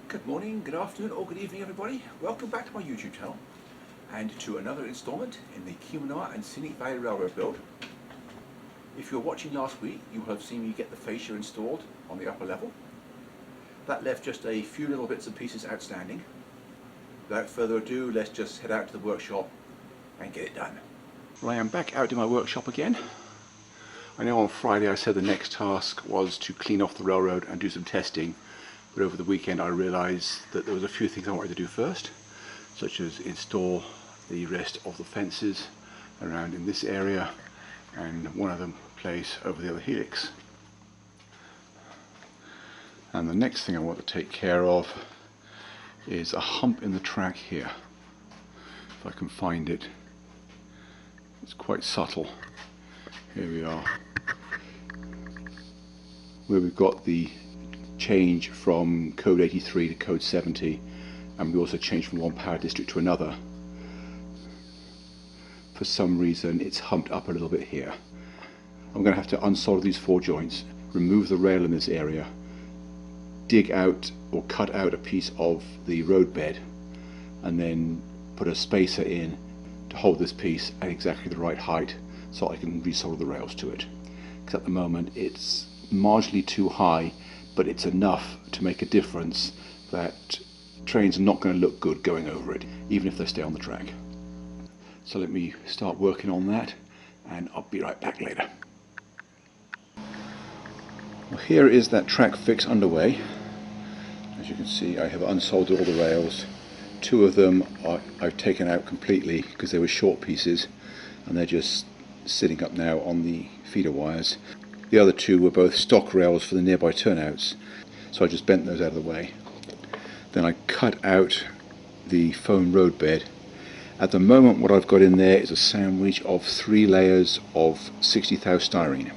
Good morning, good afternoon, or good evening, everybody. Welcome back to my YouTube channel and to another installment in the Kimono and Scenic Valley Railroad build. If you were watching last week, you will have seen me get the fascia installed on the upper level. That left just a few little bits and pieces outstanding. Without further ado, let's just head out to the workshop and get it done. Well, I am back out in my workshop again. I know on Friday I said the next task was to clean off the railroad and do some testing. But over the weekend I realised that there was a few things I wanted to do first, such as install the rest of the fences around in this area and one of them place over the other helix. And the next thing I want to take care of is a hump in the track here. If I can find it. It's quite subtle. Here we are, where we've got the change from code 83 to code 70, and we also changed from one power district to another. For some reason it's humped up a little bit here. I'm going to have to unsolder these four joints, remove the rail in this area, dig out or cut out a piece of the road bed, and then put a spacer in to hold this piece at exactly the right height so I can resolder the rails to it. Because at the moment it's marginally too high, but it's enough to make a difference that trains are not going to look good going over it, even if they stay on the track. So let me start working on that and I'll be right back later. Well, here is that track fix underway. As you can see, I have unsoldered all the rails. Two of them I've taken out completely because they were short pieces and they're just sitting up now on the feeder wires. The other two were both stock rails for the nearby turnouts, so I just bent those out of the way. Then I cut out the foam road bed. At the moment what I've got in there is a sandwich of 3 layers of 60 thou styrene.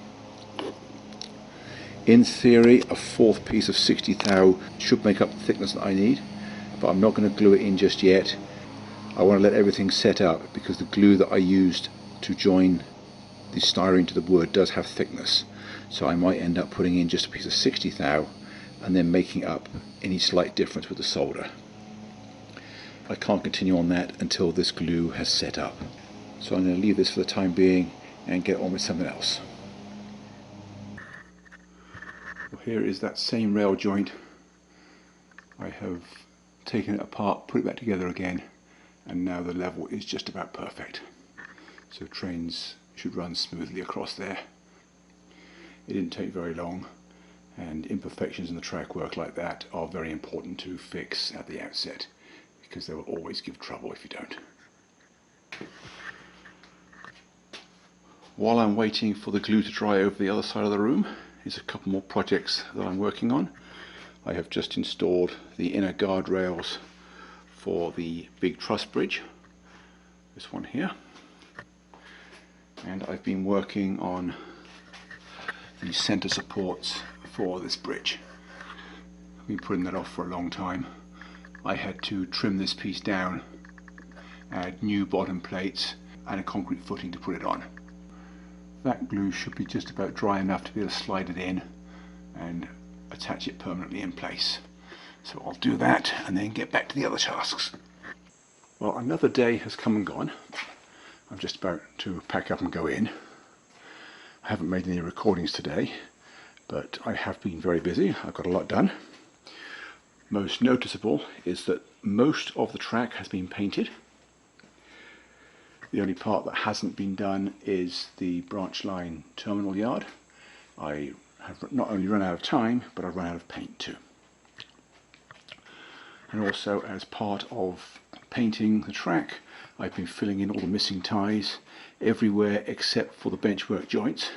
In theory a fourth piece of 60 thou should make up the thickness that I need, but I'm not going to glue it in just yet. I want to let everything set up because the glue that I used to join the styrene to the wood does have thickness. So I might end up putting in just a piece of 60 thou and then making up any slight difference with the solder. I can't continue on that until this glue has set up. So I'm going to leave this for the time being and get on with something else. Well, here is that same rail joint. I have taken it apart, put it back together again, and now the level is just about perfect. So trains should run smoothly across there. It didn't take very long, and imperfections in the track work like that are very important to fix at the outset because they will always give trouble if you don't. While I'm waiting for the glue to dry over the other side of the room, here's a couple more projects that I'm working on. I have just installed the inner guardrails for the big truss bridge, this one here, and I've been working on the centre supports for this bridge. I've been putting that off for a long time. I had to trim this piece down, add new bottom plates and a concrete footing to put it on. That glue should be just about dry enough to be able to slide it in and attach it permanently in place. So I'll do that and then get back to the other tasks. Well, another day has come and gone. I'm just about to pack up and go in. I haven't made any recordings today, but I have been very busy. I've got a lot done. Most noticeable is that most of the track has been painted. The only part that hasn't been done is the branch line terminal yard. I have not only run out of time, but I've run out of paint too. And also, as part of painting the track, I've been filling in all the missing ties everywhere except for the benchwork joints.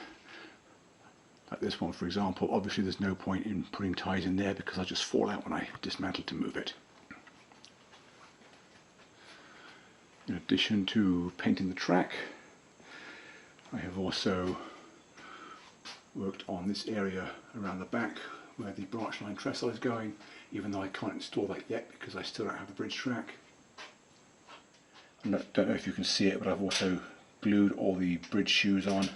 Like this one, for example. Obviously there's no point in putting ties in there because I just fall out when I dismantle to move it. In addition to painting the track, I have also worked on this area around the back where the branch line trestle is going, even though I can't install that yet because I still don't have the bridge track. I don't know if you can see it, but I've also glued all the bridge shoes on.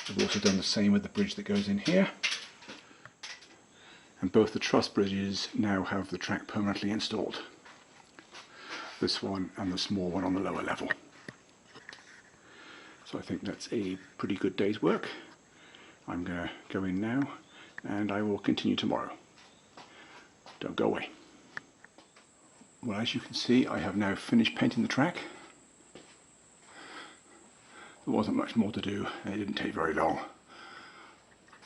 I've also done the same with the bridge that goes in here. And both the truss bridges now have the track permanently installed. This one and the small one on the lower level. So I think that's a pretty good day's work. I'm going to go in now and I will continue tomorrow. Don't go away. Well, as you can see, I have now finished painting the track. There wasn't much more to do, and it didn't take very long.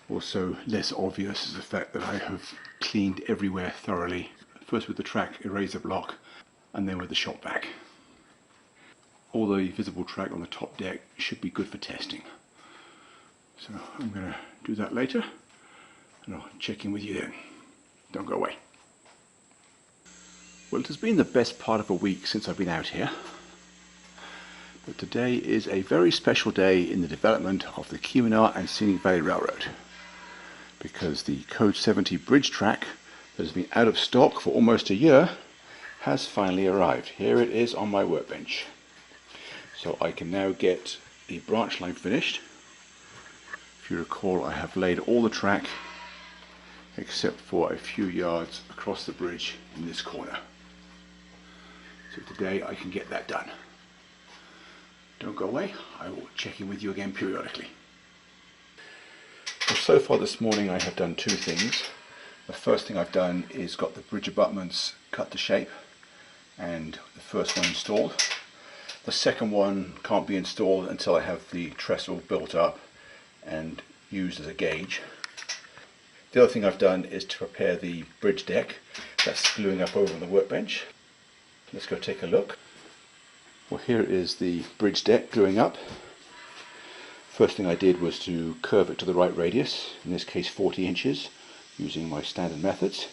Also, less obvious is the fact that I have cleaned everywhere thoroughly, first with the track eraser block and then with the shop vac. All the visible track on the top deck should be good for testing. So I'm going to do that later and I'll check in with you then. Don't go away. Well, it has been the best part of a week since I've been out here. But today is a very special day in the development of the K&SV and Scenic Valley Railroad, because the Code 70 bridge track that has been out of stock for almost a year has finally arrived. Here it is on my workbench. So I can now get the branch line finished. If you recall, I have laid all the track except for a few yards across the bridge in this corner. So today I can get that done. Don't go away, I will check in with you again periodically. Well, so far this morning I have done two things. The first thing I've done is got the bridge abutments cut to shape and the first one installed. The second one can't be installed until I have the trestle built up and used as a gauge. The other thing I've done is to prepare the bridge deck that's gluing up over on the workbench. Let's go take a look. Well, here is the bridge deck gluing up. First thing I did was to curve it to the right radius, in this case 40 inches, using my standard methods.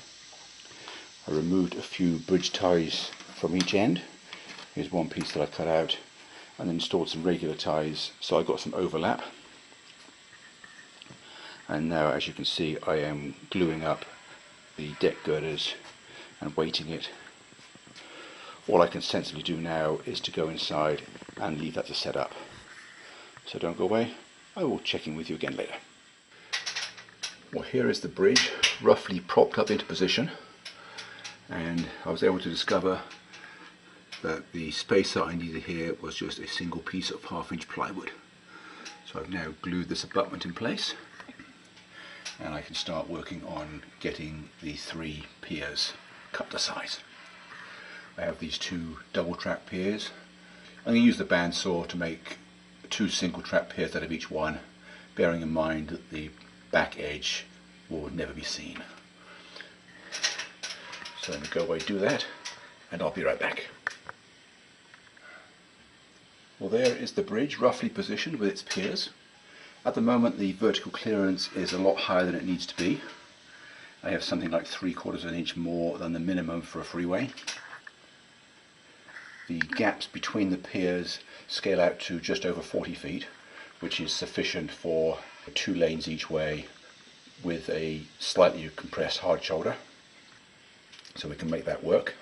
I removed a few bridge ties from each end. Here's one piece that I cut out, and then installed some regular ties so I got some overlap. And now, as you can see, I am gluing up the deck girders and weighting it. All I can sensibly do now is to go inside and leave that to set up. So don't go away, I will check in with you again later. Well, here is the bridge roughly propped up into position, and I was able to discover that the spacer I needed here was just a single piece of 1/2-inch plywood. So I've now glued this abutment in place and I can start working on getting the 3 piers cut to size. I have these 2 double track piers. I'm going to use the bandsaw to make 2 single track piers out of each one, bearing in mind that the back edge will never be seen. So I'm going to go away, do that, and I'll be right back. Well, there is the bridge roughly positioned with its piers. At the moment the vertical clearance is a lot higher than it needs to be. I have something like 3/4 of an inch more than the minimum for a freeway. The gaps between the piers scale out to just over 40 feet, which is sufficient for 2 lanes each way with a slightly compressed hard shoulder. So we can make that work.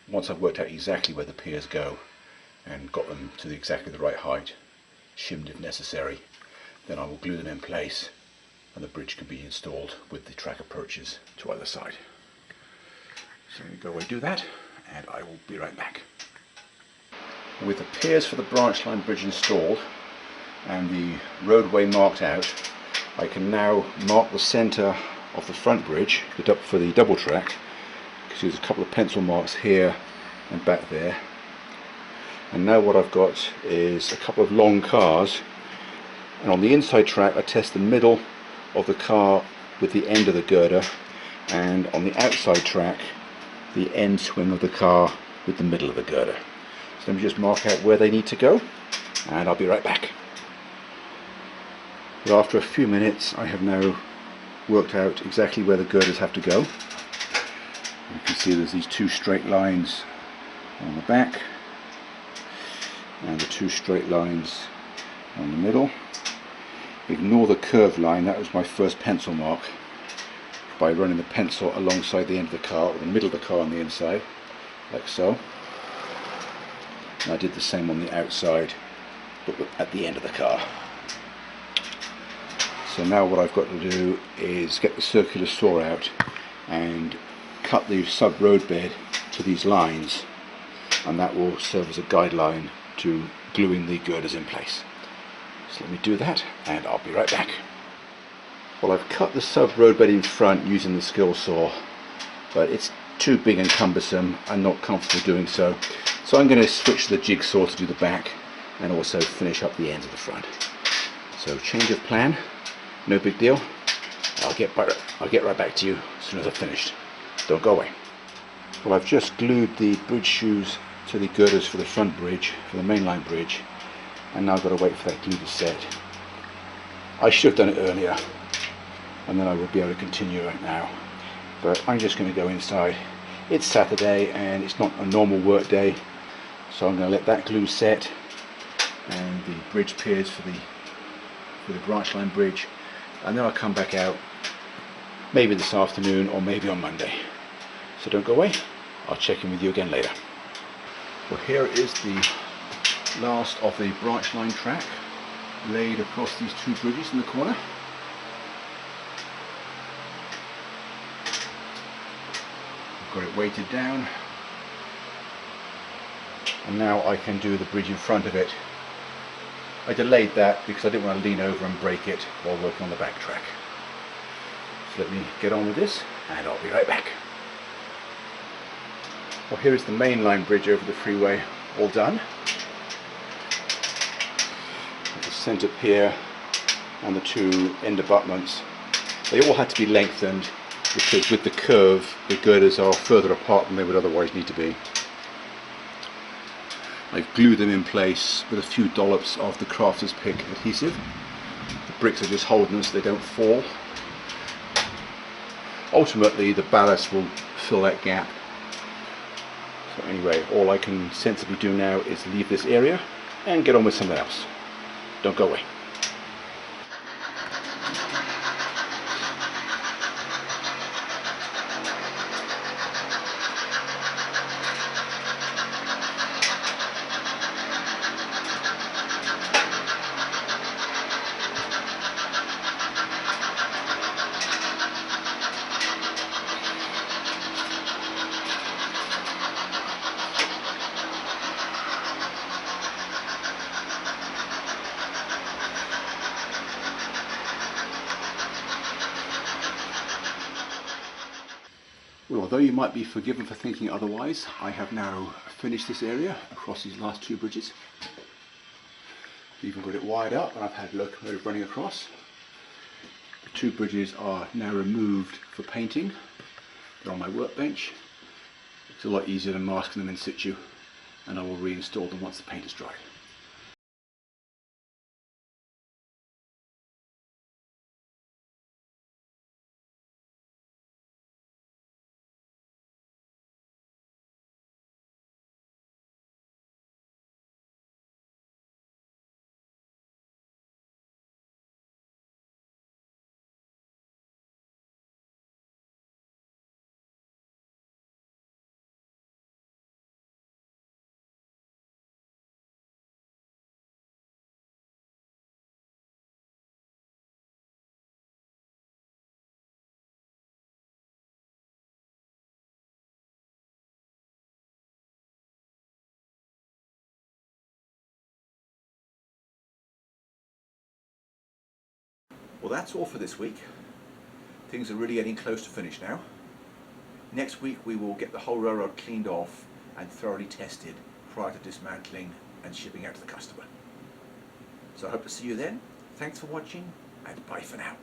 Once I've worked out exactly where the piers go and got them to exactly the right height, shimmed if necessary, then I will glue them in place and the bridge can be installed with the track approaches to either side. So we go away, do that, and I will be right back. With the piers for the branch line bridge installed and the roadway marked out, I can now mark the centre of the front bridge for the double track. You can see there's a couple of pencil marks here and back there. And now what I've got is a couple of long cars, and on the inside track I test the middle of the car with the end of the girder, and on the outside track the end swing of the car with the middle of the girder. So let me just mark out where they need to go and I'll be right back. But after a few minutes I have now worked out exactly where the girders have to go. You can see there's these 2 straight lines on the back and the 2 straight lines on the middle. Ignore the curved line, that was my first pencil mark, by running the pencil alongside the end of the car, or the middle of the car on the inside, like so. And I did the same on the outside, but at the end of the car. So now what I've got to do is get the circular saw out and cut the sub road bed to these lines, and that will serve as a guideline to gluing the girders in place. So let me do that and I'll be right back. Well, I've cut the sub road bed in front using the skill saw, but it's too big and cumbersome. I'm not comfortable doing so. So I'm going to switch to the jigsaw to do the back and also finish up the ends of the front. So change of plan, no big deal. I'll get right back to you as soon as I've finished. Don't go away. Well, I've just glued the bridge shoes to the girders for the front bridge, for the mainline bridge, and now I've got to wait for that glue to set. I should have done it earlier, and then I will be able to continue right now. But I'm just going to go inside. It's Saturday and it's not a normal work day, so I'm going to let that glue set and the bridge piers for the branch line bridge, and then I'll come back out maybe this afternoon or maybe on Monday. So don't go away, I'll check in with you again later. Well, here is the last of the branch line track laid across these two bridges in the corner. I've got it weighted down, and now I can do the bridge in front of it. I delayed that because I didn't want to lean over and break it while working on the back track. So let me get on with this and I'll be right back. Well, here is the mainline bridge over the freeway, all done. The centre pier and the two end abutments, they all had to be lengthened because with the curve the girders are further apart than they would otherwise need to be. I've glued them in place with a few dollops of the crafter's pick adhesive. The bricks are just holding them so they don't fall. Ultimately the ballast will fill that gap. So anyway, all I can sensibly do now is leave this area and get on with something else. Don't go away. Well, although you might be forgiven for thinking otherwise, I have now finished this area across these last two bridges. Even got it wired up and I've had locomotive running across. The two bridges are now removed for painting. They're on my workbench. It's a lot easier than masking them in situ, and I will reinstall them once the paint is dried. Well, that's all for this week. Things are really getting close to finish now. Next week we will get the whole railroad cleaned off and thoroughly tested prior to dismantling and shipping out to the customer. So I hope to see you then. Thanks for watching and bye for now.